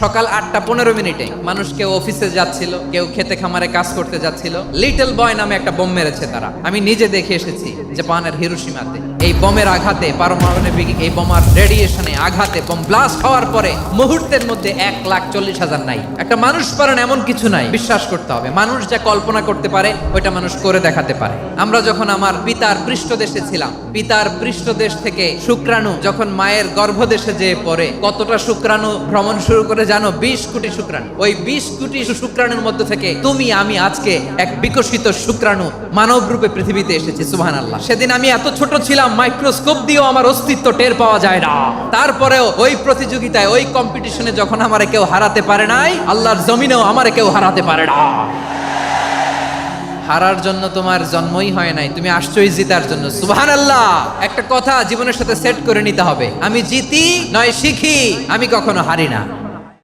সকাল 8:15 মানুষ কেউ অফিসে যাচ্ছিল, কেউ খেতে খামারে কাজ করতে যাচ্ছিল। লিটল বয় নামে একটা বোম মেরেছে তারা। আমি নিজে দেখে এসেছি জাপানের হিরোশিমাতে। এই বোমের আঘাতে, পারমাণবিক এই বোমার রেডিয়েশনে আঘাতে, বোম ব্লাস্ট হওয়ার পরে মুহূর্তের মধ্যে 1,40,000 নাই। একটা মানুষ পারেন এমন কিছু নাই, বিশ্বাস করতে হবে। মানুষ যা কল্পনা করতে পারে ওইটা মানুষ করে দেখাতে পারে। আমরা যখন আমার পিতার পৃষ্ঠদেশে ছিলাম, পিতার পৃষ্ঠদেশ থেকে শুক্রাণু যখন মায়ের গর্ভদেশে যেয়ে পড়ে, কতটা শুক্রাণু ভ্রমণ শুরু করে জানো? 20 কোটি শুক্রাণু। ওই 20 কোটি শুক্রাণুর মধ্যে থেকে তুমি আমি আজকে এক বিকশিত শুক্রাণু মানব রূপে পৃথিবীতে এসেছি। সুবহানাল্লাহ। সেদিন আমি এত ছোট ছিলাম, মাইক্রোস্কোপ দিয়েও আমার অস্তিত্ব টের পাওয়া যায় না। তারপরেও ওই প্রতিযোগিতায়, ওই কম্পিটিশনে যখন আমারে কেউ হারাতে পারে নাই, আল্লাহর জমিনেও আমারে কেউ হারাতে পারে না। হারার জন্য তোমার জন্মই হয় নাই, তুমি আসছোই জিতার জন্য। সুবহানাল্লাহ। একটা কথা জীবনের সাথে সেট করে নিতে হবে, আমি জিতি নয় শিখি, আমি কখনো হারি না।